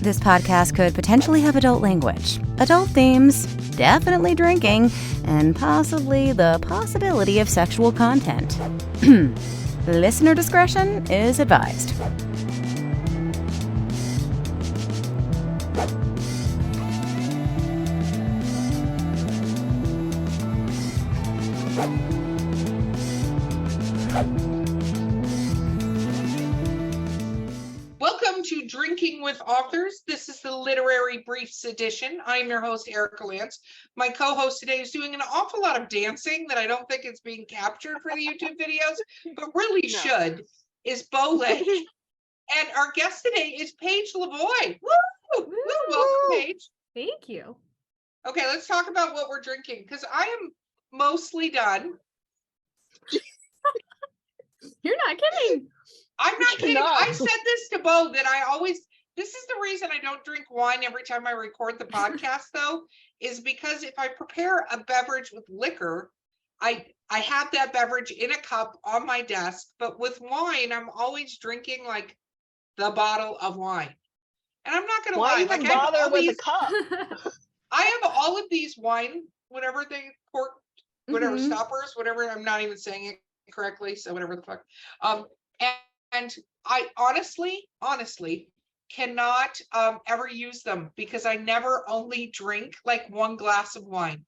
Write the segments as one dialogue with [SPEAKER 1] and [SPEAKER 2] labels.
[SPEAKER 1] This podcast could potentially have adult language, adult themes, definitely drinking, and possibly the possibility of sexual content. Listener discretion is advised.
[SPEAKER 2] Welcome to Drinking with Authors. This is the Literary Briefs edition. I'm your host, Erica Lance. My co-host today is doing an awful lot of dancing that I don't think is being captured for the YouTube videos, but really should, is Bo Lake. And our guest today is Paige Lavoie. Woo! Woo! Welcome, Paige.
[SPEAKER 3] Thank you.
[SPEAKER 2] Okay, let's talk about what we're drinking, because I am mostly done.
[SPEAKER 3] You're not kidding.
[SPEAKER 2] I'm not kidding. I said this to Bo that this is the reason I don't drink wine every time I record the podcast, though, is because if I prepare a beverage with liquor, I have that beverage in a cup on my desk, but with wine, I'm always drinking like the bottle of wine. And I'm not going to lie.
[SPEAKER 4] Why even bother with a cup?
[SPEAKER 2] I have all of these wine, whatever they pour, whatever stoppers, whatever. I'm not even saying it correctly, so whatever the fuck. And I honestly cannot ever use them because I never only drink like one glass of wine.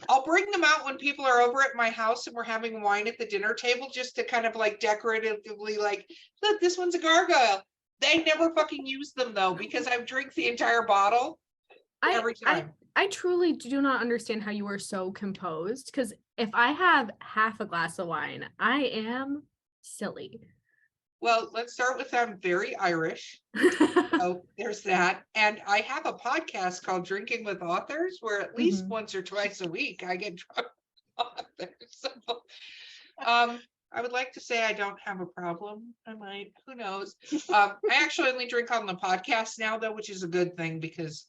[SPEAKER 2] I'll bring them out when people are over at my house and we're having wine at the dinner table just to kind of like decoratively like, look, this one's a gargoyle. They never fucking use them though because I drink the entire bottle every time.
[SPEAKER 3] I truly do not understand how you are so composed, because if I have half a glass of wine, I am silly.
[SPEAKER 2] Well, let's start with I'm very Irish. So there's that. And I have a podcast called Drinking with Authors where at least once or twice a week I get drunk with authors. So I would like to say I don't have a problem. I might, who knows? I actually only drink on the podcast now though, which is a good thing because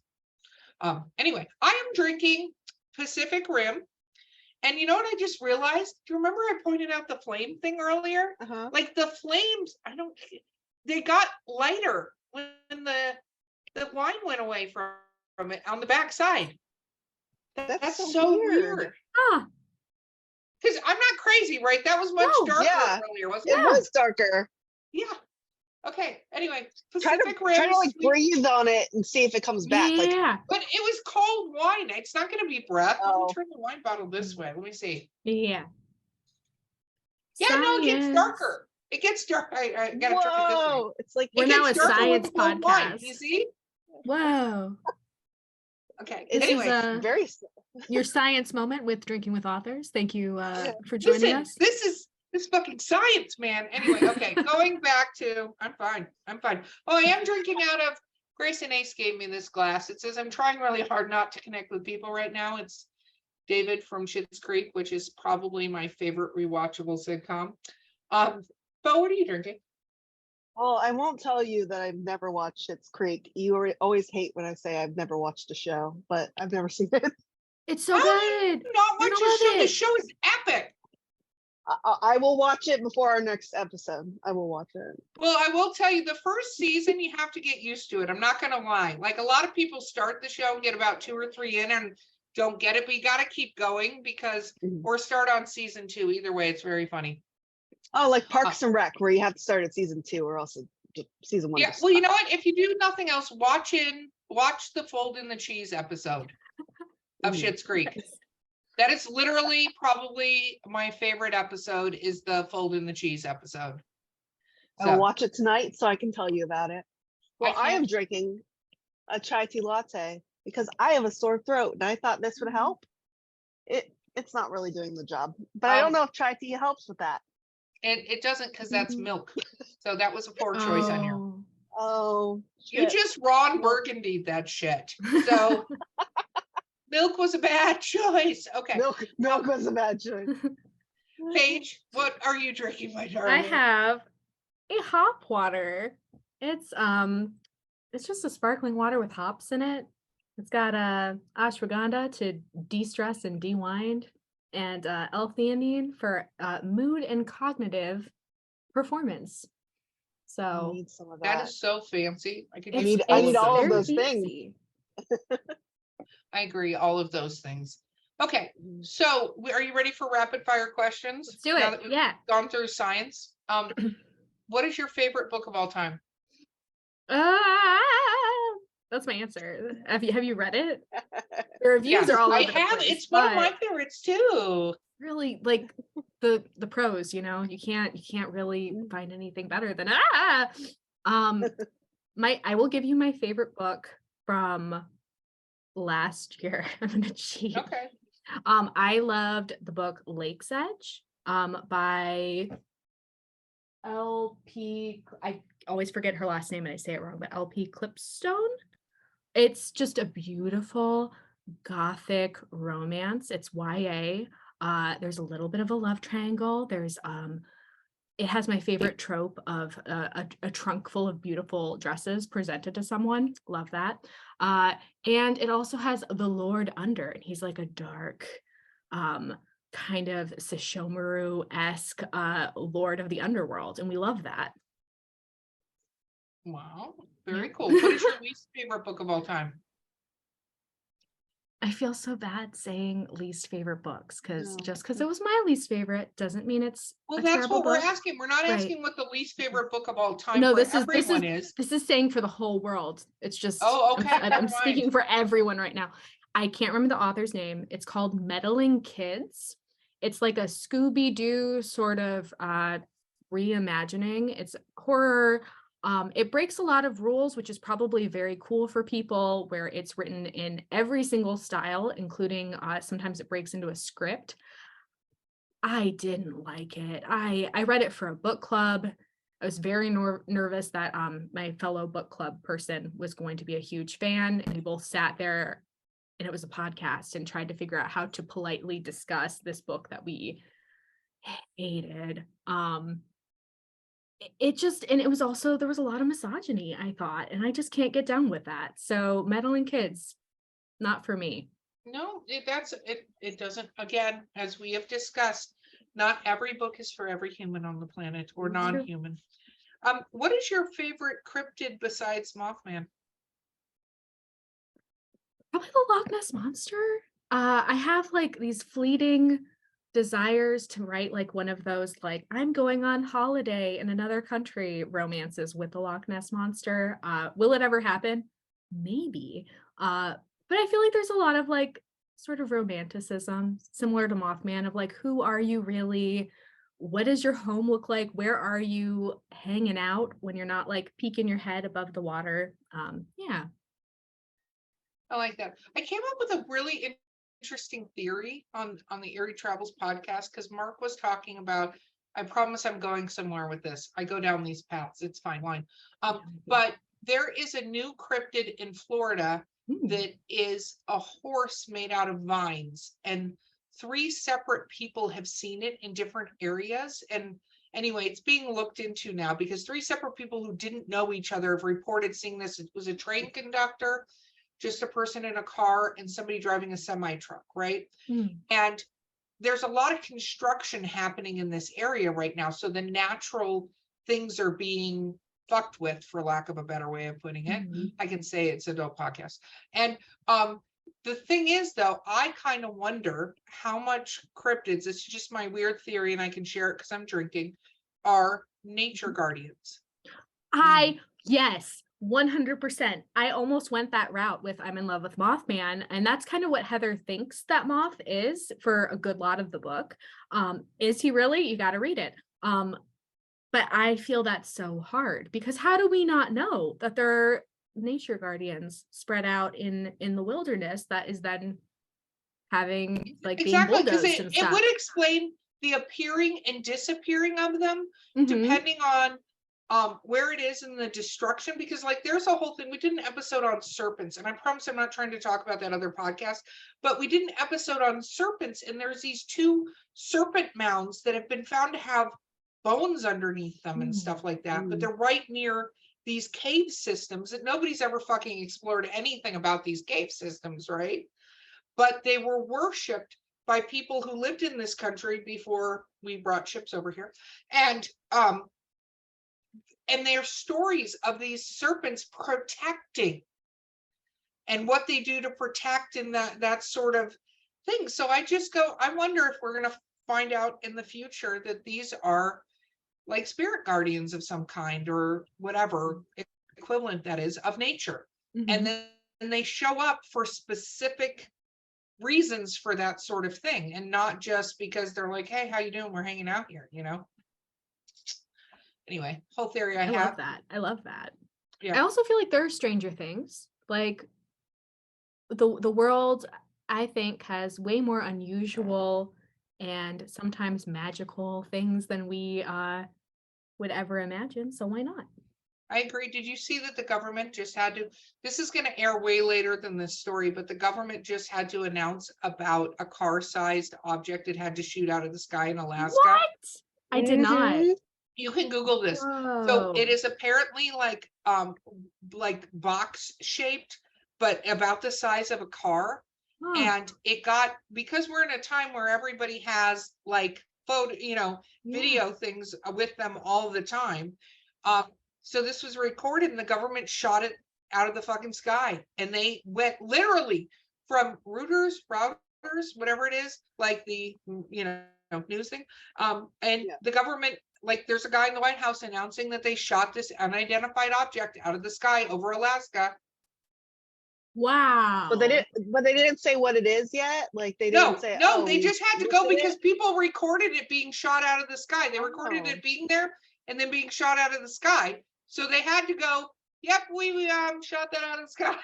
[SPEAKER 2] anyway, I am drinking Pacific Rim. And you know what I just realized? Do you remember I pointed out the flame thing earlier? Like the flames, they got lighter when the wine went away from it on the back side. That's so weird.
[SPEAKER 3] Huh.
[SPEAKER 2] Because I'm not crazy, right? That was much darker earlier, wasn't it?
[SPEAKER 4] It was darker.
[SPEAKER 2] Yeah. Okay. Anyway,
[SPEAKER 4] Try to like breathe on it and see if it comes back.
[SPEAKER 3] Yeah.
[SPEAKER 2] But it was cold wine. It's not going to be breath.
[SPEAKER 4] Oh.
[SPEAKER 2] Let me turn the wine bottle this way. Let me see.
[SPEAKER 3] Yeah.
[SPEAKER 2] Yeah, no, it gets darker. It gets dark. I gotta turn it this way.
[SPEAKER 4] It's like
[SPEAKER 3] We're now a science
[SPEAKER 2] cold wine.
[SPEAKER 3] podcast.
[SPEAKER 2] You see?
[SPEAKER 3] Whoa.
[SPEAKER 2] Okay.
[SPEAKER 4] It's
[SPEAKER 2] Anyway,
[SPEAKER 4] very.
[SPEAKER 3] Your science moment with Drinking with Authors. Thank you for joining us.
[SPEAKER 2] This fucking science, man. Anyway, okay. Going back to, I'm fine. Oh, I am drinking out of, Grace and Ace gave me this glass. It says, I'm trying really hard not to connect with people right now. It's David from Schitt's Creek, which is probably my favorite rewatchable sitcom. But what are you drinking?
[SPEAKER 4] Well, I won't tell you that I've never watched Schitt's Creek. You always hate when I say I've never watched a show, but I've never seen it.
[SPEAKER 3] It's so good.
[SPEAKER 2] Not watch a show. The show is epic.
[SPEAKER 4] I will watch it before our next episode. I will watch it.
[SPEAKER 2] Well, I will tell you, the first season, you have to get used to it. I'm not going to lie. Like a lot of people start the show and get about 2 or 3 in and don't get it, but you got to keep going because, or start on season 2. Either way, it's very funny.
[SPEAKER 4] Oh, like Parks and Rec, where you have to start at season 2 or else season 1.
[SPEAKER 2] Yeah. Well, you know what? If you do nothing else, watch the Fold in the Cheese episode of Schitt's Creek. That is literally probably my favorite episode is the Fold in the Cheese episode. So,
[SPEAKER 4] I'll watch it tonight so I can tell you about it. Well, I am drinking a chai tea latte because I have a sore throat and I thought this would help. It's not really doing the job, but I don't know if chai tea helps with that.
[SPEAKER 2] And it doesn't because that's milk. So that was a poor choice on your.
[SPEAKER 4] Oh,
[SPEAKER 2] you just Ron Burgundy that shit. So milk was a bad choice. Okay.
[SPEAKER 4] Milk was a bad choice.
[SPEAKER 2] Paige, what are you drinking, my darling?
[SPEAKER 3] I have a hop water. It's just a sparkling water with hops in it. It's got ashwagandha to de-stress and de-wind, and L-theanine for mood and cognitive performance.
[SPEAKER 4] I
[SPEAKER 3] So
[SPEAKER 4] need some of
[SPEAKER 2] That
[SPEAKER 4] that.
[SPEAKER 2] is so fancy. I could
[SPEAKER 4] I
[SPEAKER 2] use
[SPEAKER 4] need
[SPEAKER 2] all of
[SPEAKER 4] all
[SPEAKER 2] those
[SPEAKER 4] of
[SPEAKER 3] very
[SPEAKER 4] those things.
[SPEAKER 3] fancy.
[SPEAKER 2] I agree, all of those things. Okay,
[SPEAKER 4] Mhm.
[SPEAKER 2] so are you ready for rapid fire questions?
[SPEAKER 3] Let's do
[SPEAKER 2] Now
[SPEAKER 3] it.
[SPEAKER 2] that we've
[SPEAKER 3] Yeah.
[SPEAKER 2] gone through science. What is your favorite book of all time?
[SPEAKER 3] That's my answer. Have you read it? The reviews
[SPEAKER 2] Yes,
[SPEAKER 3] are all
[SPEAKER 2] I
[SPEAKER 3] over the
[SPEAKER 2] have.
[SPEAKER 3] place,
[SPEAKER 2] It's one of my
[SPEAKER 3] but
[SPEAKER 2] favorites too.
[SPEAKER 3] really, like the pros, you can't really find anything better than I will give you my favorite book from last year. I'm gonna cheat.
[SPEAKER 2] Okay.
[SPEAKER 3] I loved the book Lake's Edge by LP. I always forget her last name and I say it wrong, but LP Clipstone. It's just a beautiful gothic romance. It's YA. There's a little bit of a love triangle. It has my favorite trope of a trunk full of beautiful dresses presented to someone. Love that. And it also has the Lord Under, and he's like a dark, kind of Sesshomaru-esque Lord of the Underworld, and we love that.
[SPEAKER 2] Wow, very
[SPEAKER 3] Yeah.
[SPEAKER 2] cool. What is your least favorite book of all time?
[SPEAKER 3] I feel so bad saying least favorite books because
[SPEAKER 4] No.
[SPEAKER 3] just because it was my least favorite doesn't mean it's
[SPEAKER 2] Well,
[SPEAKER 3] a
[SPEAKER 2] that's
[SPEAKER 3] terrible
[SPEAKER 2] what we're
[SPEAKER 3] book.
[SPEAKER 2] asking. We're not
[SPEAKER 3] Right.
[SPEAKER 2] asking what the least favorite book of all time
[SPEAKER 3] No,
[SPEAKER 2] for
[SPEAKER 3] this is
[SPEAKER 2] everyone is.
[SPEAKER 3] this is saying for the whole world. It's just
[SPEAKER 2] Oh, okay.
[SPEAKER 3] I'm
[SPEAKER 2] Never
[SPEAKER 3] speaking
[SPEAKER 2] mind.
[SPEAKER 3] for everyone right now. I can't remember the author's name. It's called Meddling Kids. It's like a Scooby-Doo sort of reimagining. It's horror. It breaks a lot of rules, which is probably very cool for people, where it's written in every single style, including sometimes it breaks into a script. I didn't like it. I read it for a book club. I was very nervous that my fellow book club person was going to be a huge fan, and we both sat there, and it was a podcast, and tried to figure out how to politely discuss this book that we hated. And it was also, there was a lot of misogyny, I thought, and I just can't get down with that. So Meddling Kids, not for me.
[SPEAKER 2] No, it doesn't, again, as we have discussed, not every book is for every human on the planet or
[SPEAKER 3] That's true.
[SPEAKER 2] non-human. What is your favorite cryptid besides Mothman?
[SPEAKER 3] Probably the Loch Ness Monster. I have like these fleeting desires to write like one of those like I'm going on holiday in another country romances with the Loch Ness Monster. Will it ever happen? Maybe. But I feel like there's a lot of like sort of romanticism similar to Mothman of like, who are you really? What does your home look like? Where are you hanging out when you're not like peeking your head above the water? Yeah.
[SPEAKER 2] I like that. I came up with a really interesting theory on the Eerie Travels podcast because Mark was talking about. I promise I'm going somewhere with this. I go down these paths. It's fine, line. But there is a new cryptid in Florida that is a horse made out of vines, and 3 separate people have seen it in different areas. And anyway, it's being looked into now because 3 separate people who didn't know each other have reported seeing this. It was a train conductor, just a person in a car, and somebody driving a semi truck, right? And there's a lot of construction happening in this area right now. So the natural things are being fucked with, for lack of a better way of putting it. I can say it's a dope podcast. And the thing is, though, I kind of wonder how much cryptids, it's just my weird theory, and I can share it because I'm drinking, are nature guardians.
[SPEAKER 3] Yes, 100%. I almost went that route with I'm in love with Mothman, and that's kind of what Heather thinks that Moth is for a good lot of the book. Is he really? You got to read it. But I feel that's so hard because how do we not know that there are nature guardians spread out in the wilderness that is then having like
[SPEAKER 2] Exactly,
[SPEAKER 3] being
[SPEAKER 2] because
[SPEAKER 3] bulldozed and stuff.
[SPEAKER 2] it would explain the appearing and disappearing of them depending on where it is in the destruction, because like there's a whole thing. We did an episode on serpents, and I promise I'm not trying to talk about that other podcast, but we did an episode on serpents, and there's these 2 serpent mounds that have been found to have bones underneath them and stuff like that, but they're right near these cave systems that nobody's ever fucking explored anything about these cave systems, right? But they were worshipped by people who lived in this country before we brought ships over here. And and they're stories of these serpents protecting and what they do to protect and that sort of thing. So I wonder if we're going to find out in the future that these are like spirit guardians of some kind or whatever equivalent that is of nature. And then they show up for specific reasons for that sort of thing, and not just because they're like, hey, how you doing? We're hanging out here, Anyway, whole theory I have.
[SPEAKER 3] love that.
[SPEAKER 2] Yeah.
[SPEAKER 3] I also feel like there are stranger things. Like the world, I think, has way more unusual and sometimes magical things than we would ever imagine. So why not?
[SPEAKER 2] I agree. Did you see that the government just had to, this is going to air way later than this story, but the government just had to announce about a car-sized object it had to shoot out of the sky in Alaska?
[SPEAKER 3] What? I did not.
[SPEAKER 2] You can Google this.
[SPEAKER 3] Whoa.
[SPEAKER 2] So it is apparently like box shaped, but about the size of a car.
[SPEAKER 3] Huh.
[SPEAKER 2] And it got, because we're in a time where everybody has like photo, video things with them all the time. So this was recorded and the government shot it out of the fucking sky. And they went literally from routers, whatever it is, like the, news thing. The government, like there's a guy in the White House announcing that they shot this unidentified object out of the sky over Alaska.
[SPEAKER 3] Wow.
[SPEAKER 4] But they didn't say what it is yet. Like they didn't say.
[SPEAKER 2] No, they just had to go because people recorded it being shot out of the sky. They recorded it being there and then being shot out of the sky. So they had to go, yep, we shot that out of the sky.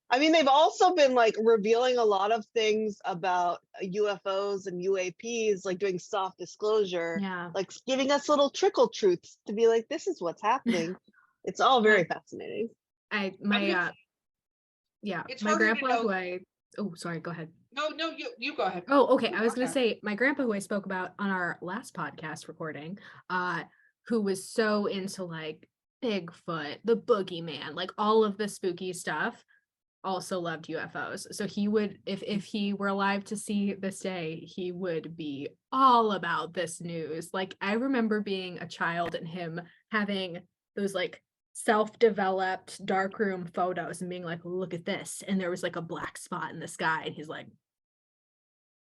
[SPEAKER 4] I mean, they've also been like revealing a lot of things about UFOs and UAPs, like doing soft disclosure, like giving us little trickle truths to be like, this is what's happening. It's all very fascinating.
[SPEAKER 3] My grandpa sorry, go ahead.
[SPEAKER 2] No, you go ahead.
[SPEAKER 3] Oh, okay. I was going to say my grandpa, who I spoke about on our last podcast recording, who was so into like Bigfoot, the boogeyman, like all of the spooky stuff, also loved UFOs. So he would, if he were alive to see this day, he would be all about this news. Like I remember being a child and him having those like self-developed darkroom photos and being like, look at this, and there was like a black spot in the sky and he's like,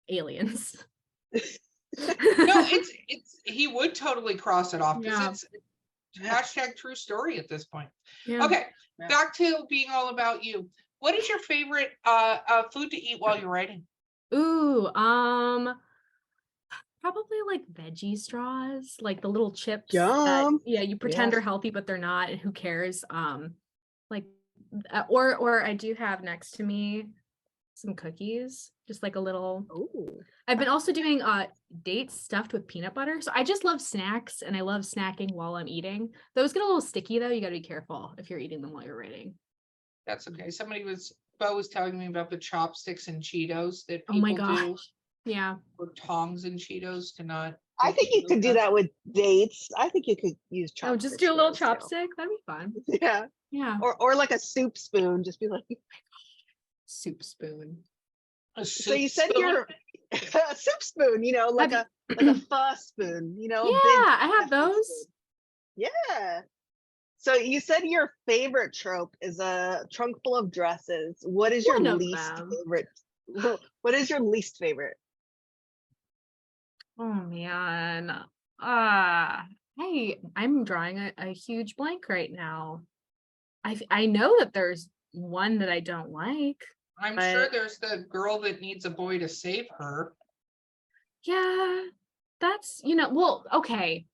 [SPEAKER 3] aliens.
[SPEAKER 2] No, it's he would totally cross it off because it's hashtag true story at this point. Okay, back to being all about you. What is your favorite food to eat while you're writing?
[SPEAKER 3] Ooh, probably like veggie straws, like the little chips that, you pretend are healthy but they're not, and who cares. Or I do have next to me some cookies, just like a little. I've been also doing dates stuffed with peanut butter. So I just love snacks, and I love snacking while I'm eating. Those get a little sticky though. You got to be careful if you're eating them while you're writing. That's
[SPEAKER 2] okay. Bo was telling me about the chopsticks and Cheetos that people do.
[SPEAKER 3] Yeah.
[SPEAKER 2] Or tongs and Cheetos to not.
[SPEAKER 4] I think you could do that with dates. I think you could use chopsticks.
[SPEAKER 3] Oh, just do a little chopstick. That'd be fun.
[SPEAKER 4] Yeah.
[SPEAKER 3] Yeah.
[SPEAKER 4] Or like a soup spoon. Just be like, oh my
[SPEAKER 3] God, soup spoon.
[SPEAKER 4] So you said you're a soup spoon, like a pho spoon,
[SPEAKER 3] Yeah, I have those.
[SPEAKER 4] Spoon. Yeah. So you said your favorite trope is a trunk full of dresses. What is your least favorite? What is your least favorite?
[SPEAKER 3] Oh man. Hey, I'm drawing a huge blank right now. I know that there's one that I don't like.
[SPEAKER 2] I'm sure there's the girl that needs a boy to save her.
[SPEAKER 3] Yeah, that's, well, okay.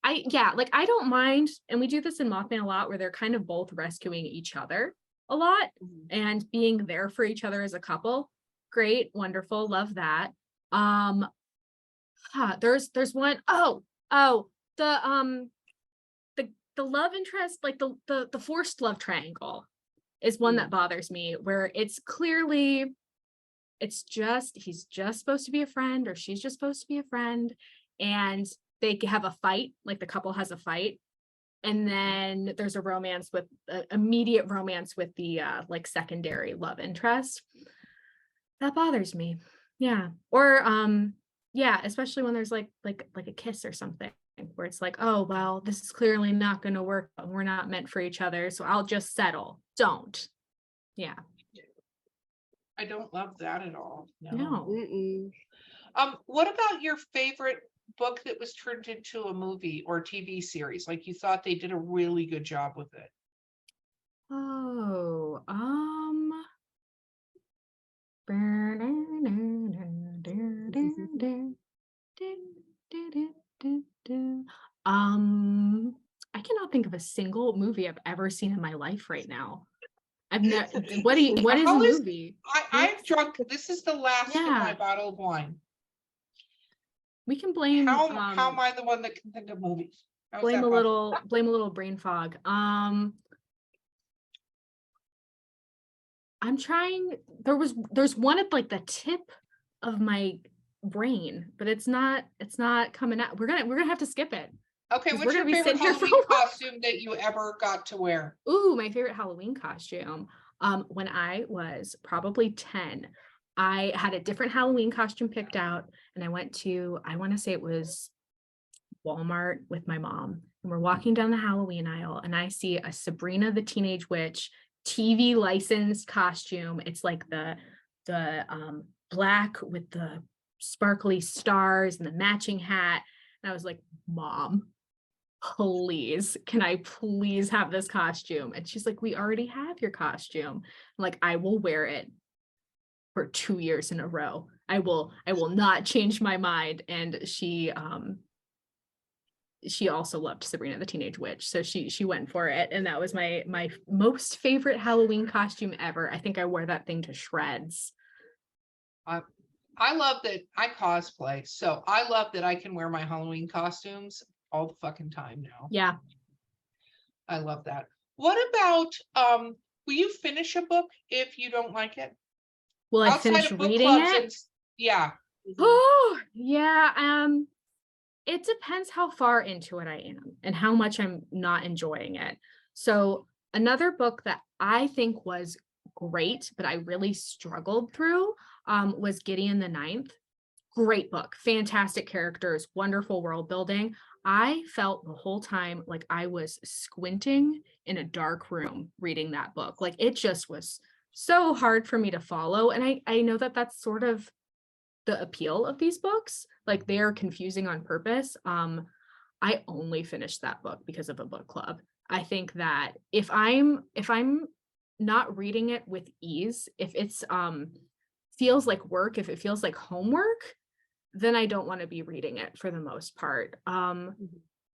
[SPEAKER 3] I don't mind, and we do this in Mothman a lot, where they're kind of both rescuing each other a lot and being there for each other as a couple. Great, wonderful, love that. There's one, the love interest, like the forced love triangle is one that bothers me, where it's clearly he's just supposed to be a friend, or she's just supposed to be a friend, and they have a fight, like the couple has a fight, and then there's a romance with immediate romance with the like secondary love interest. That bothers me. Yeah. Or especially when there's like a kiss or something. where it's like, oh, well, this is clearly not going to work. We're not meant for each other, so I'll just settle. Don't. Yeah.
[SPEAKER 2] I don't love that at all.
[SPEAKER 3] No.
[SPEAKER 4] Mm-mm.
[SPEAKER 2] What about your favorite book that was turned into a movie or TV series? Like you thought they did a really good job with it.
[SPEAKER 3] Oh, I cannot think of a single movie I've ever seen in my life right now. I've never. What is a movie?
[SPEAKER 2] I've drunk. This is the last of my
[SPEAKER 3] Yeah.
[SPEAKER 2] bottle of wine.
[SPEAKER 3] We can blame
[SPEAKER 2] How am I the one that can think of movies? How's
[SPEAKER 3] blame
[SPEAKER 2] that
[SPEAKER 3] a
[SPEAKER 2] possible?
[SPEAKER 3] little brain fog. I'm trying. There's one at like the tip of my brain, but it's not coming out. We're gonna have to skip it.
[SPEAKER 2] Okay,
[SPEAKER 3] 'Cause
[SPEAKER 2] what's
[SPEAKER 3] we're
[SPEAKER 2] your
[SPEAKER 3] gonna be
[SPEAKER 2] favorite
[SPEAKER 3] sitting here for a
[SPEAKER 2] Halloween
[SPEAKER 3] while.
[SPEAKER 2] costume that you ever got to wear?
[SPEAKER 3] Ooh, my favorite Halloween costume. When I was probably 10, I had a different Halloween costume picked out, and I went to, I want to say it was Walmart with my mom. And we're walking down the Halloween aisle, and I see a Sabrina the Teenage Witch TV licensed costume. It's like the black with the sparkly stars and the matching hat. And I was like, Mom, please, can I please have this costume? And she's like, we already have your costume. I'm like, I will wear it for 2 years in a row. I will not change my mind. And she also loved Sabrina the Teenage Witch, so she went for it, and that was my most favorite Halloween costume ever. I think I wore that thing to shreds.
[SPEAKER 2] I love that I cosplay, so I love that I can wear my Halloween costumes all the fucking time now.
[SPEAKER 3] Yeah.
[SPEAKER 2] I love that. What about will you finish a book if you don't like it?
[SPEAKER 3] Will I
[SPEAKER 2] Outside
[SPEAKER 3] finish
[SPEAKER 2] of book
[SPEAKER 3] reading
[SPEAKER 2] clubs
[SPEAKER 3] it?
[SPEAKER 2] and yeah.
[SPEAKER 3] Oh, yeah. It depends how far into it I am and how much I'm not enjoying it. So another book that I think was great, but I really struggled through, was Gideon the Ninth. Great book, fantastic characters, wonderful world building. I felt the whole time like I was squinting in a dark room reading that book. Like it just was so hard for me to follow. And I know that that's sort of the appeal of these books. Like they are confusing on purpose. I only finished that book because of a book club. I think that if I'm not reading it with ease, if it's feels like work, if it feels like homework, then I don't want to be reading it for the most part.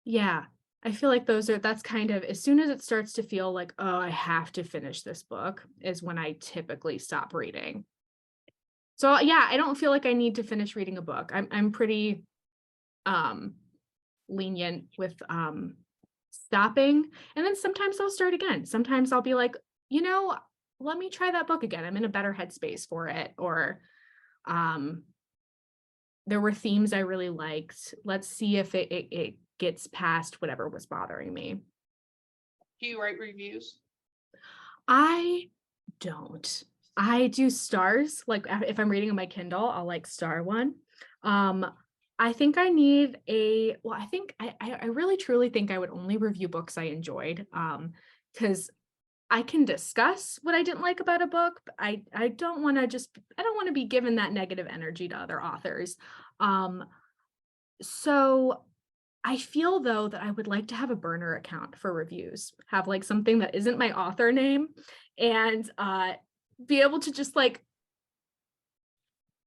[SPEAKER 3] Yeah, I feel like that's kind of, as soon as it starts to feel like, oh, I have to finish this book, is when I typically stop reading. So yeah, I don't feel like I need to finish reading a book. I'm pretty lenient with stopping, and then sometimes I'll start again. Sometimes I'll be like, let me try that book again. I'm in a better headspace for it. Or there were themes I really liked. Let's see if it gets past whatever was bothering me.
[SPEAKER 2] Do you write reviews?
[SPEAKER 3] I don't. I do stars. Like if I'm reading on my Kindle, I'll like star one. I think I need I think I really truly think I would only review books I enjoyed. Because I can discuss what I didn't like about a book, but I don't want to be given that negative energy to other authors. So I feel though that I would like to have a burner account for reviews, have like something that isn't my author name, and be able to just like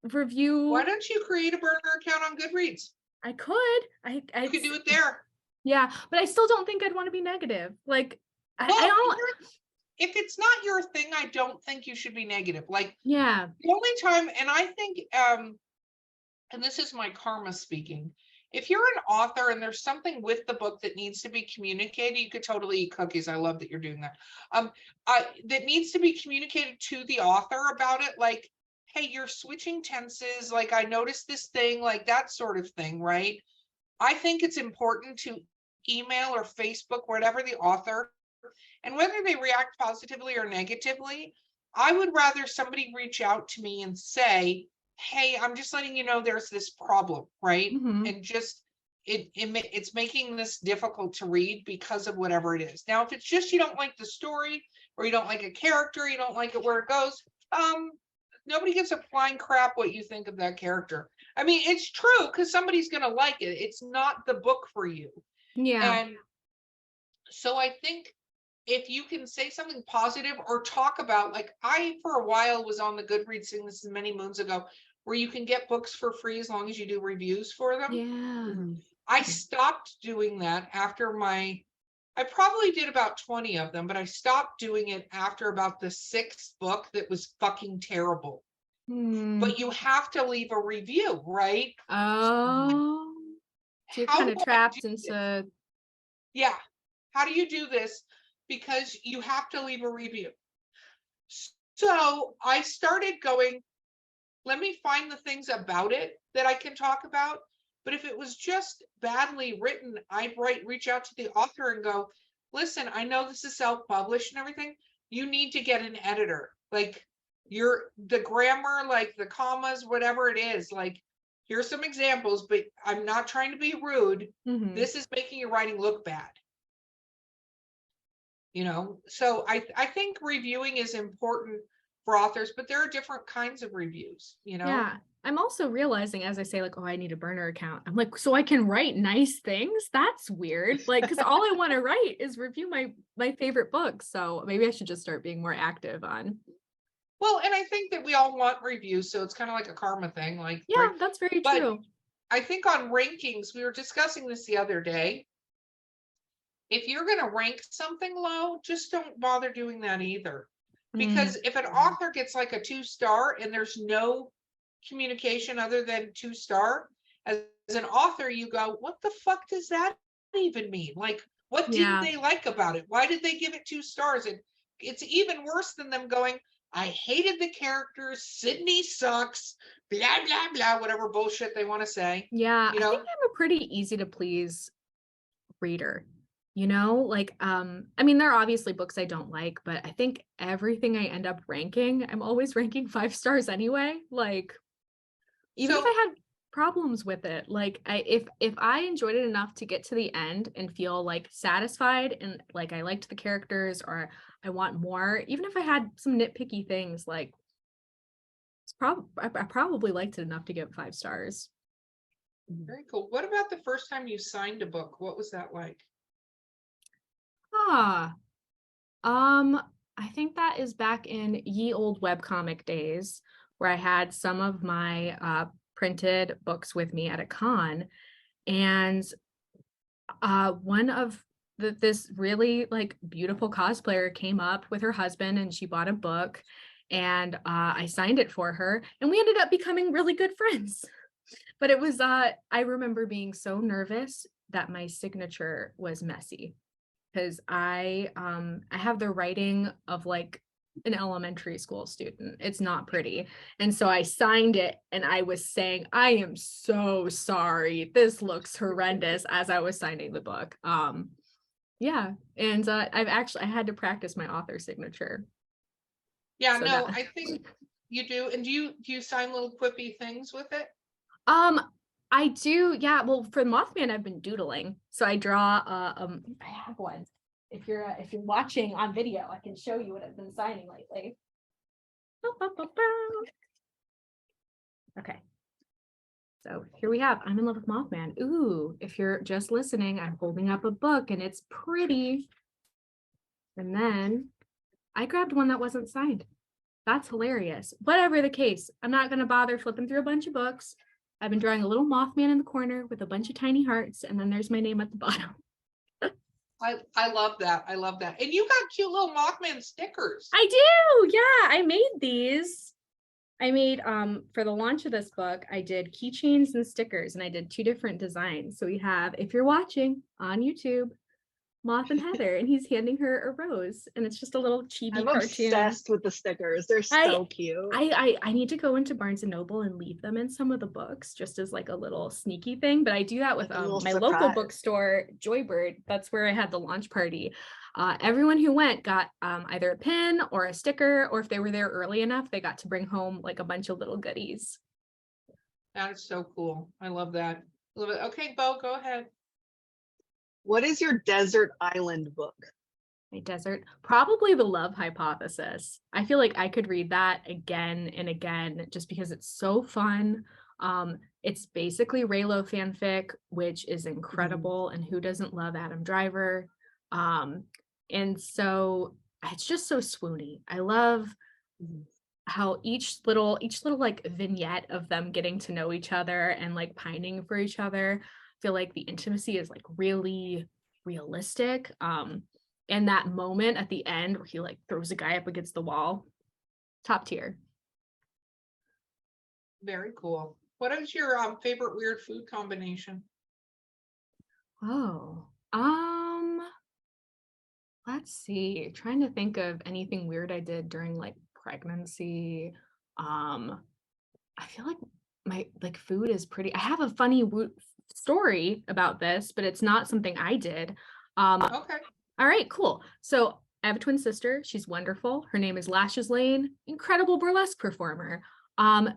[SPEAKER 3] review.
[SPEAKER 2] Why don't you create a burner account on Goodreads?
[SPEAKER 3] I could.
[SPEAKER 2] You could do it there.
[SPEAKER 3] Yeah, but I still don't think I'd want to be negative. Like
[SPEAKER 2] if it's not your thing, I don't think you should be negative. Like,
[SPEAKER 3] yeah,
[SPEAKER 2] the only time, and I think and this is my karma speaking, if you're an author and there's something with the book that needs to be communicated, you could totally eat cookies. I love that you're doing that. That needs to be communicated to the author about it, like, hey, you're switching tenses, like I noticed this thing, like that sort of thing, right? I think it's important to email or Facebook, whatever the author, and whether they react positively or negatively, I would rather somebody reach out to me and say, hey, I'm just letting you know there's this problem, right?
[SPEAKER 3] Mhm.
[SPEAKER 2] And just it's making this difficult to read because of whatever it is. Now, if it's just you don't like the story, or you don't like a character, you don't like it where it goes, nobody gives a flying crap what you think of that character. I mean, it's true, because somebody's going to like it. It's not the book for you.
[SPEAKER 3] Yeah.
[SPEAKER 2] And so I think if you can say something positive or talk about, like, I for a while was on the Goodreads thing, this is many moons ago, where you can get books for free as long as you do reviews for them.
[SPEAKER 3] Yeah.
[SPEAKER 2] I stopped doing that after I probably did about 20 of them, but I stopped doing it after about the 6th book that was fucking terrible. But you have to leave a review, right?
[SPEAKER 3] Oh, so you're
[SPEAKER 2] How
[SPEAKER 3] kind
[SPEAKER 2] do
[SPEAKER 3] of
[SPEAKER 2] I
[SPEAKER 3] trapped
[SPEAKER 2] do this?
[SPEAKER 3] into.
[SPEAKER 2] Yeah. How do you do this? Because you have to leave a review. So I started going, let me find the things about it that I can talk about. But if it was just badly written, I'd reach out to the author and go, listen, I know this is self-published and everything. You need to get an editor. Like, the grammar, like the commas, whatever it is, like, here's some examples, but I'm not trying to be rude.
[SPEAKER 3] Mhm.
[SPEAKER 2] This is making your writing look bad. So I think reviewing is important for authors, but there are different kinds of reviews,
[SPEAKER 3] Yeah. I'm also realizing, as I say, like, oh, I need a burner account. I'm like, so I can write nice things? That's weird. Like, because all I want to write is review my favorite books. So maybe I should just start being more active on.
[SPEAKER 2] Well, and I think that we all want reviews, so it's kind of like a karma thing. Like,
[SPEAKER 3] Yeah,
[SPEAKER 2] right?
[SPEAKER 3] that's very
[SPEAKER 2] But
[SPEAKER 3] true.
[SPEAKER 2] I think on rankings, we were discussing this the other day. If you're going to rank something low, just don't bother doing that either. Because if an author gets like a 2-star and there's no communication other than 2-star, as an author, you go, what the fuck does that even mean? Like, what didn't they like about it? Why did they give it 2 stars? And it's even worse than them going, I hated the characters, Sydney sucks, blah, blah, blah, whatever bullshit they want to say.
[SPEAKER 3] Yeah, I think I'm a pretty easy to please reader. Like, I mean, there are obviously books I don't like, but I think everything I end up ranking, I'm always ranking 5 stars anyway. Like, even if I had problems with it, like, if I enjoyed it enough to get to the end and feel like satisfied and like I liked the characters or I want more, even if I had some nitpicky things, like, I probably liked it enough to give 5 stars.
[SPEAKER 2] Very cool. What about the first time you signed a book? What was that like?
[SPEAKER 3] I think that is back in ye old webcomic days where I had some of my printed books with me at a con, and one of this really like beautiful cosplayer came up with her husband and she bought a book, and I signed it for her and we ended up becoming really good friends. But it was I remember being so nervous that my signature was messy, because I have the writing of like an elementary school student. It's not pretty. And so I signed it and I was saying, I am so sorry. This looks horrendous, as I was signing the book. Yeah. And I had to practice my author signature.
[SPEAKER 2] Yeah, so no, I think you do. And do you sign little quippy things with it?
[SPEAKER 3] I do, yeah. Well, for Mothman, I've been doodling. So I draw. I have one. If you're watching on video, I can show you what I've been signing lately. Okay. So here we have I'm in love with Mothman. Ooh, if you're just listening, I'm holding up a book and it's pretty. And then I grabbed one that wasn't signed. That's hilarious. Whatever the case, I'm not going to bother flipping through a bunch of books. I've been drawing a little Mothman in the corner with a bunch of tiny hearts, and then there's my name at the bottom.
[SPEAKER 2] I love that. I love that. And you got cute little Mothman stickers.
[SPEAKER 3] I do. Yeah, I made these. I made for the launch of this book, I did keychains and stickers, and I did 2 different designs. So we have, if you're watching on YouTube, Moth and Heather, and he's handing her a rose, and it's just a little chibi
[SPEAKER 4] I'm
[SPEAKER 3] cartoon.
[SPEAKER 4] obsessed with the stickers. They're so cute.
[SPEAKER 3] I need to go into Barnes and Noble and leave them in some of the books just as like a little sneaky thing, but I do that with my local bookstore, Joybird. That's where I had the launch party. Everyone who went got either a pin or a sticker, or if they were there early enough, they got to bring home like a bunch of little goodies.
[SPEAKER 2] That is so cool. I love that. A little bit. Okay, Bo, go ahead.
[SPEAKER 4] What is your desert island book?
[SPEAKER 3] My desert, probably The Love Hypothesis. I feel like I could read that again and again just because it's so fun. It's basically Raylo fanfic, which is incredible, and who doesn't love Adam Driver? And so it's just so swoony. I love how each little like vignette of them getting to know each other and like pining for each other. I feel like the intimacy is like really realistic. And that moment at the end where he like throws a guy up against the wall, top tier.
[SPEAKER 2] Very cool. What is your favorite weird food combination?
[SPEAKER 3] Oh, let's see. Trying to think of anything weird I did during like pregnancy. I feel like my like food is pretty. I have a funny story about this, but it's not something I did.
[SPEAKER 2] Okay.
[SPEAKER 3] All right, cool. So I have a twin sister. She's wonderful. Her name is Lashes Lane, incredible burlesque performer.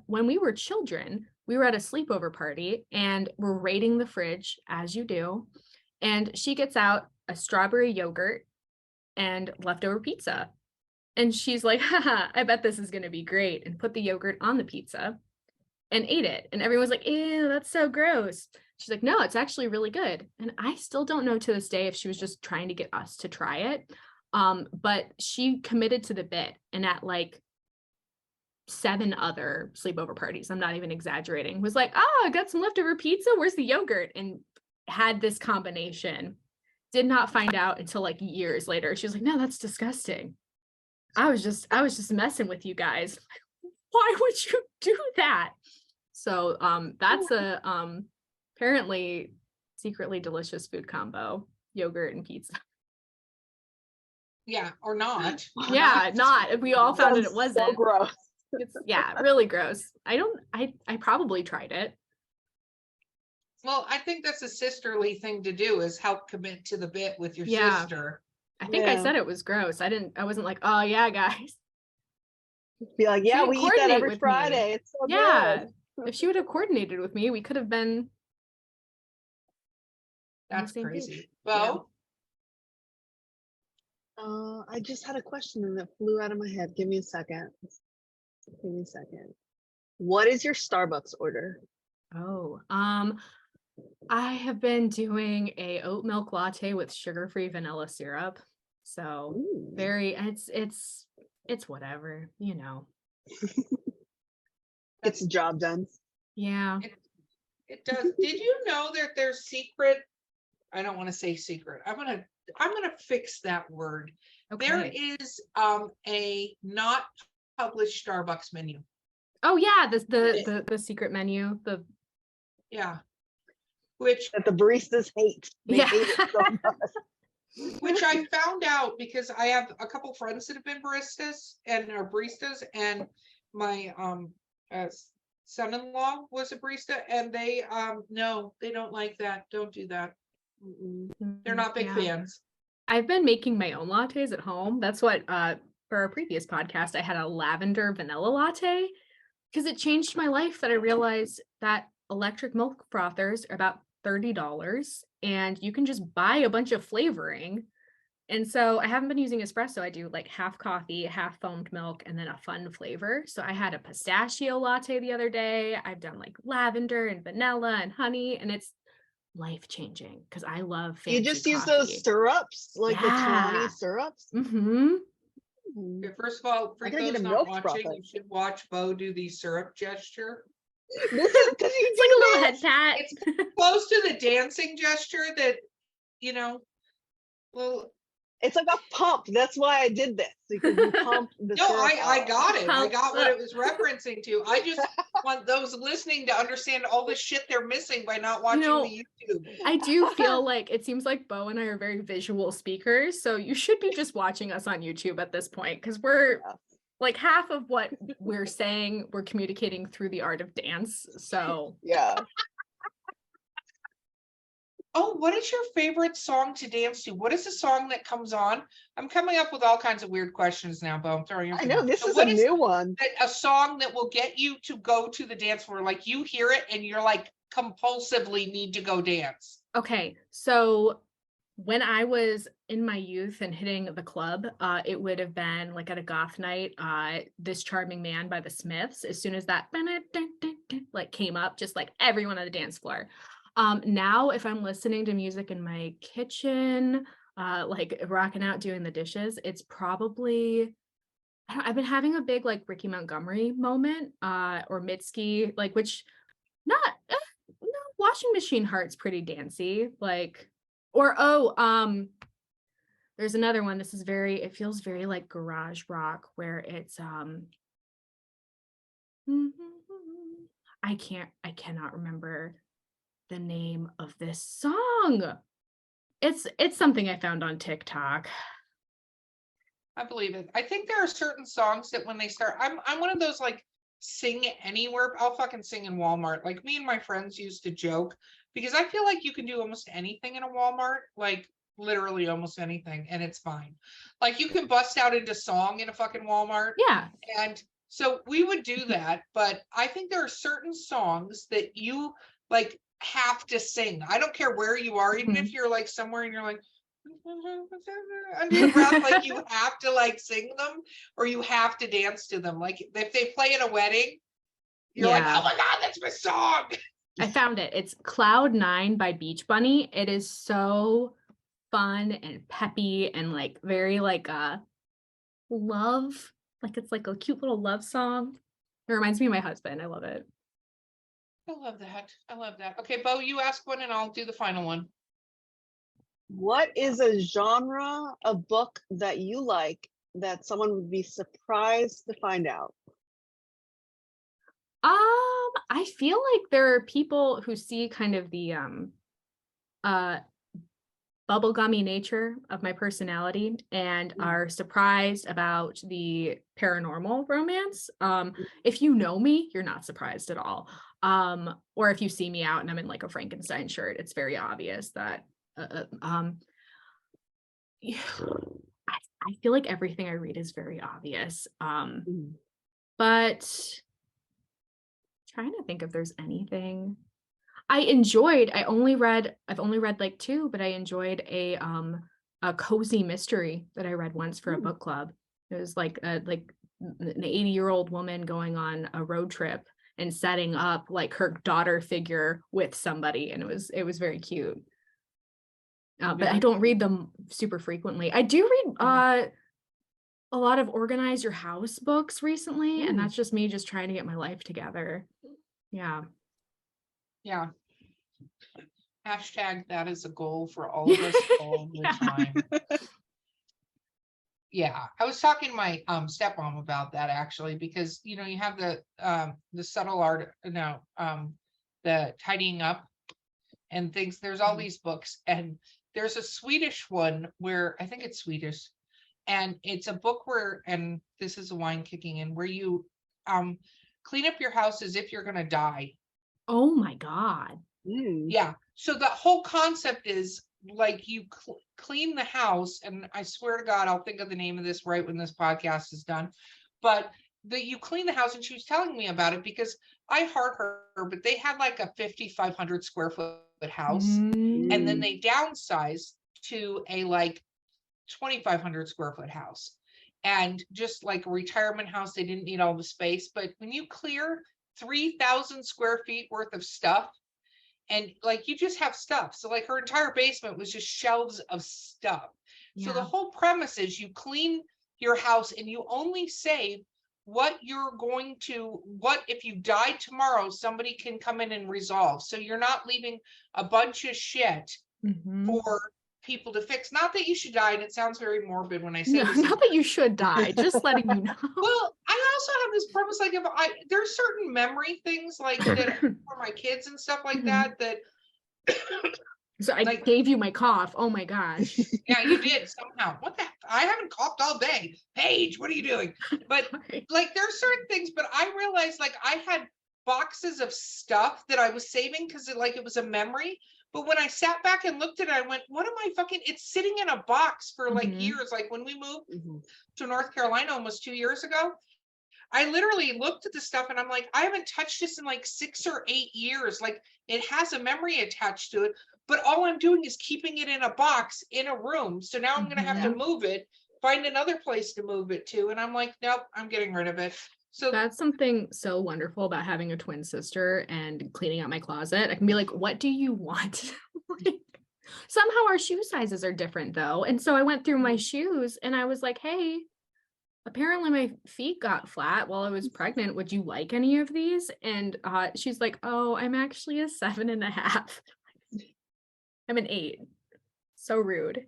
[SPEAKER 3] When we were children, we were at a sleepover party and we're raiding the fridge, as you do. And she gets out a strawberry yogurt and leftover pizza. And she's like, haha, I bet this is going to be great. And put the yogurt on the pizza and ate it. And everyone's like, ew, that's so gross. She's like, no, it's actually really good. And I still don't know to this day if she was just trying to get us to try it. But she committed to the bit. And at like 7 other sleepover parties, I'm not even exaggerating, was like, oh, I got some leftover pizza. Where's the yogurt? And had this combination. Did not find out until like years later. She was like, no, that's disgusting. I was just messing with you guys. Why would you do that? So that's a apparently secretly delicious food combo, yogurt and pizza.
[SPEAKER 2] Yeah, or not.
[SPEAKER 3] Yeah, not. We all found it wasn't.
[SPEAKER 4] So gross.
[SPEAKER 3] It's really gross. I probably tried it.
[SPEAKER 2] Well, I think that's a sisterly thing to do, is help commit to the bit with your sister.
[SPEAKER 3] I think I said it was gross. I wasn't like, oh yeah, guys.
[SPEAKER 4] Be like, yeah, we eat that every Friday. It's so good.
[SPEAKER 3] If she would have coordinated with me, we could have been.
[SPEAKER 2] That's crazy. Well,
[SPEAKER 4] I just had a question and it flew out of my head. Give me a second. What is your Starbucks order?
[SPEAKER 3] Oh, I have been doing a oat milk latte with sugar-free vanilla syrup. So it's whatever, you know.
[SPEAKER 2] It's
[SPEAKER 4] a job done.
[SPEAKER 3] Yeah.
[SPEAKER 2] It does. Did you know that there's secret? I don't want to say secret. I'm gonna fix that word. Okay. There is a not published Starbucks menu.
[SPEAKER 3] Oh yeah, the secret menu.
[SPEAKER 2] Which
[SPEAKER 4] that the baristas hate. They hate it so much.
[SPEAKER 2] Which I found out because I have a couple friends that have been baristas and are baristas, and my son-in-law was a barista, and they no, they don't like that. Don't do that. They're not big fans.
[SPEAKER 3] I've been making my own lattes at home. That's what for our previous podcast I had a lavender vanilla latte, because it changed my life that I realized that electric milk frothers are about $30 and you can just buy a bunch of flavoring. And so I haven't been using espresso. I do like half coffee, half foamed milk, and then a fun flavor. So I had a pistachio latte the other day. I've done like lavender and vanilla and honey, and it's life-changing because I love fancy
[SPEAKER 4] You just use
[SPEAKER 3] coffee.
[SPEAKER 4] those syrups, like the Tawny syrups.
[SPEAKER 2] Okay, first of all, for those not watching, you should watch Bo do the syrup gesture.
[SPEAKER 4] This is because
[SPEAKER 3] it's like a little head pat.
[SPEAKER 2] It's close to the dancing gesture that, well,
[SPEAKER 4] it's like a pump. That's why I did this, because you pump the
[SPEAKER 2] No,
[SPEAKER 4] syrup
[SPEAKER 2] I got it. I got what
[SPEAKER 3] up.
[SPEAKER 2] it was referencing to. I just want those listening to understand all the shit they're missing by not watching the YouTube.
[SPEAKER 3] I do feel like it seems like Bo and I are very visual speakers, so you should be just watching us on YouTube at this point, because we're like half of what we're saying, we're communicating through the art of dance. So
[SPEAKER 4] yeah.
[SPEAKER 2] Oh, what is your favorite song to dance to? What is the song that comes on? I'm coming up with all kinds of weird questions now, Bo. I'm throwing you.
[SPEAKER 4] I know this is a new one.
[SPEAKER 2] A song that will get you to go to the dance floor, like you hear it and you're like compulsively need to go dance?
[SPEAKER 3] Okay, so when I was in my youth and hitting the club, it would have been like at a goth night, This Charming Man by the Smiths. As soon as that like came up, just like everyone on the dance floor. Now if I'm listening to music in my kitchen, like rocking out doing the dishes, it's probably I've been having a big like Ricky Montgomery moment, or Mitski, like which not no, Washing Machine Heart's pretty dancey, like or there's another one. This is it feels very like garage rock where it's I cannot remember the name of this song. It's something I found on TikTok.
[SPEAKER 2] I believe it. I think there are certain songs that when they start, I'm one of those like sing anywhere. I'll fucking sing in Walmart. Like me and my friends used to joke because I feel like you can do almost anything in a Walmart, like literally almost anything, and it's fine. Like you can bust out into song in a fucking Walmart.
[SPEAKER 3] Yeah.
[SPEAKER 2] And so we would do that, but I think there are certain songs that you like have to sing. I don't care where you are, even if you're like somewhere and you're like under your breath, like you have to like sing them or you have to dance to them. Like if they play at a wedding, you're like, oh my God, that's my song.
[SPEAKER 3] I found it. It's Cloud 9 by Beach Bunny. It is so fun and peppy and like very like love. Like it's like a cute little love song. It reminds me of my husband. I love it.
[SPEAKER 2] I love that. I love that. Okay, Bo, you ask one and I'll do the final one.
[SPEAKER 4] What is a genre of book that you like that someone would be surprised to find out?
[SPEAKER 3] I feel like there are people who see kind of the bubblegummy nature of my personality and are surprised about the paranormal romance. If you know me, you're not surprised at all. Or if you see me out and I'm in like a Frankenstein shirt, it's very obvious that I feel like everything I read is very obvious. But trying to think if there's anything I've only read like 2, but I enjoyed a cozy mystery that I read once for a book club. It was like an 80-year-old woman going on a road trip and setting up like her daughter figure with somebody, and it was very cute. But I don't read them super frequently. I do read a lot of Organize Your House books recently, and that's just me just trying to get my life together. Yeah.
[SPEAKER 2] Hashtag that is a goal for all of us all the time. Yeah, I was talking to my stepmom about that actually, because you have the subtle art, the tidying up and things. There's all these books, and there's a Swedish one where I think it's Swedish, and it's a book where, and this is a wine kicking in, where you clean up your house as if you're gonna die.
[SPEAKER 3] Oh my God.
[SPEAKER 2] Yeah. So the whole concept is like you clean the house, and I swear to God, I'll think of the name of this right when this podcast is done. But you clean the house, and she was telling me about it because I heard her, but they had like a 5,500 square foot house, and then they downsized to a like 2,500 square foot house, and just like a retirement house. They didn't need all the space, but when you clear 3,000 square feet worth of stuff, and like you just have stuff. So like her entire basement was just shelves of stuff. Yeah. So the whole premise is you clean your house and you only save what if you die tomorrow, somebody can come in and resolve. So you're not leaving a bunch of shit for people to fix. Not that you should die, and it sounds very morbid when I say this.
[SPEAKER 3] Not that you should die, just letting you know.
[SPEAKER 2] Well, I also have this premise, like if there's certain memory things like that for my kids and stuff like that
[SPEAKER 3] So I like, gave you my cough. Oh my gosh.
[SPEAKER 2] Yeah, you did somehow. What the? I haven't coughed all day. Paige, what are you doing? But like there's certain things, but I realized like I had boxes of stuff that I was saving because it was a memory. But when I sat back and looked at it, I went, what am I it's sitting in a box for like years. Like when we moved to North Carolina almost 2 years ago, I literally looked at the stuff and I'm like, I haven't touched this in like 6 or 8 years. Like it has a memory attached to it, but all I'm doing is keeping it in a box in a room. So now I'm going to have to move it, find another place to move it to. And I'm like, nope, I'm getting rid of it. So
[SPEAKER 3] that's something so wonderful about having a twin sister and cleaning out my closet. I can be like, what do you want? Like, somehow our shoe sizes are different though. And so I went through my shoes and I was like, hey, apparently my feet got flat while I was pregnant. Would you like any of these? And she's like, oh, I'm actually a 7.5. I'm an 8. So rude.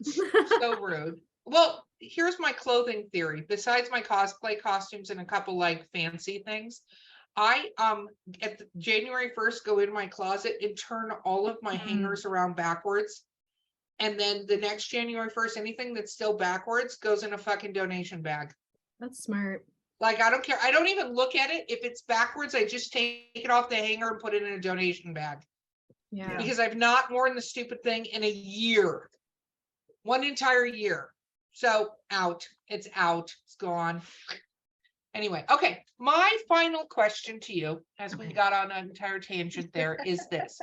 [SPEAKER 2] So rude. Well, here's my clothing theory. Besides my cosplay costumes and a couple like fancy things, I at January 1st go in my closet and turn all of my hangers around backwards. And then the next January 1st, anything that's still backwards goes in a fucking donation bag.
[SPEAKER 3] That's smart.
[SPEAKER 2] Like, I don't care. I don't even look at it. If it's backwards, I just take it off the hanger and put it in a donation bag.
[SPEAKER 3] Yeah.
[SPEAKER 2] Because I've not worn the stupid thing in a year. One entire year. So out. It's out. It's gone. Anyway, okay. My final question to you, as we got on an entire tangent there, is this.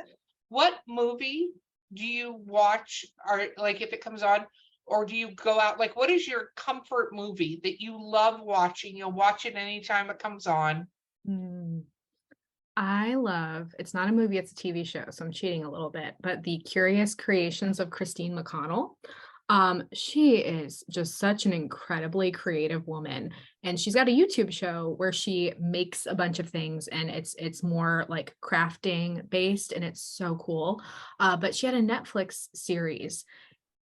[SPEAKER 2] What movie do you watch, or like if it comes on, or do you go out, like what is your comfort movie that you love watching? You'll watch it anytime it comes on.
[SPEAKER 3] I love, it's not a movie, it's a TV show, so I'm cheating a little bit, but The Curious Creations of Christine McConnell. She is just such an incredibly creative woman, and she's got a YouTube show where she makes a bunch of things, and it's more like crafting based, and it's so cool. But she had a Netflix series,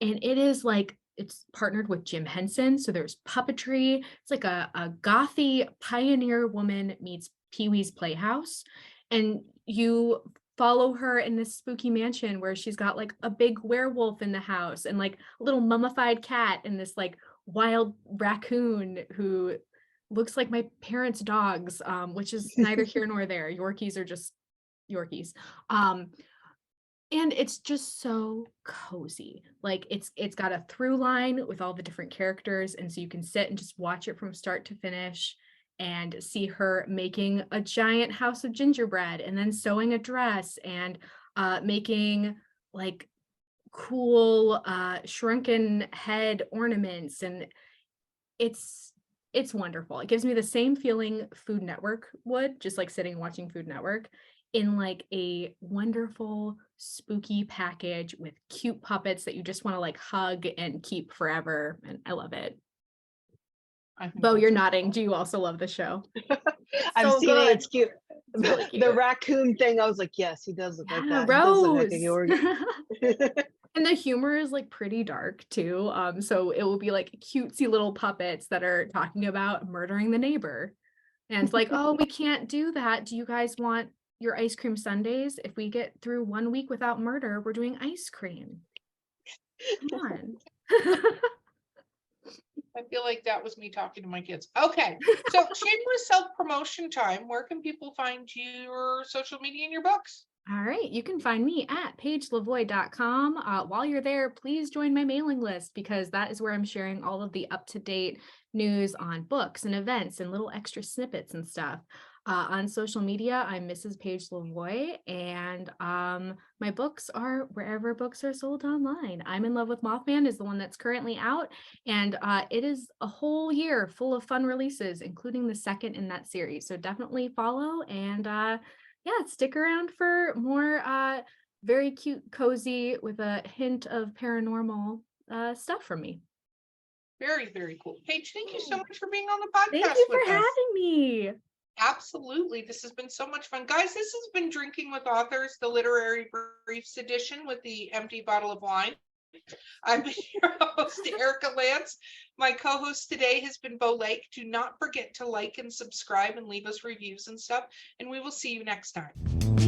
[SPEAKER 3] and it is like, it's partnered with Jim Henson, so there's puppetry. It's like a gothy pioneer woman meets Pee-wee's Playhouse, and you follow her in this spooky mansion where she's got like a big werewolf in the house and like a little mummified cat and this like wild raccoon who looks like my parents' dogs, which is neither here nor there. Yorkies are just Yorkies. And it's just so cozy. Like it's got a through line with all the different characters, and so you can sit and just watch it from start to finish and see her making a giant house of gingerbread and then sewing a dress and making like cool shrunken head ornaments. And it's wonderful. It gives me the same feeling Food Network would, just like sitting and watching Food Network, in like a wonderful spooky package with cute puppets that you just want to like hug and keep forever. And I love it. Bo, you're nodding. Do you also love the show?
[SPEAKER 4] I've
[SPEAKER 3] so
[SPEAKER 4] seen
[SPEAKER 3] good.
[SPEAKER 4] it. It's cute.
[SPEAKER 3] Really cute.
[SPEAKER 4] The raccoon thing, I was like, yes, he does look like that.
[SPEAKER 3] Rose.
[SPEAKER 4] He does look like a
[SPEAKER 3] And the humor is like pretty dark too. So it will be like cutesy little puppets that are talking about murdering the neighbor. And it's like, oh, we can't do that. Do you guys want your ice cream sundaes? If we get through 1 week without murder, we're doing ice cream. Come on.
[SPEAKER 2] I feel like that was me talking to my kids. Okay, so shameless self-promotion time. Where can people find your social media and your books?
[SPEAKER 3] All right, you can find me at paigelavoie.com. While you're there, please join my mailing list, because that is where I'm sharing all of the up-to-date news on books and events and little extra snippets and stuff. On social media, I'm Mrs. Paige Lavoie, and my books are wherever books are sold online. I'm in Love with Mothman is the one that's currently out, and it is a whole year full of fun releases, including the second in that series. So definitely follow, and yeah, stick around for more very cute, cozy, with a hint of paranormal stuff from me.
[SPEAKER 2] Very, very cool. Paige, thank you so much for being on the podcast.
[SPEAKER 3] Thank you
[SPEAKER 2] with
[SPEAKER 3] for
[SPEAKER 2] us.
[SPEAKER 3] having me.
[SPEAKER 2] Absolutely. This has been so much fun. Guys, this has been Drinking with Authors, the Literary Briefs edition with the empty bottle of wine. I've been your host, Erica Lance. My co-host today has been Bo Lake. Do not forget to like and subscribe and leave us reviews and stuff, and we will see you next time.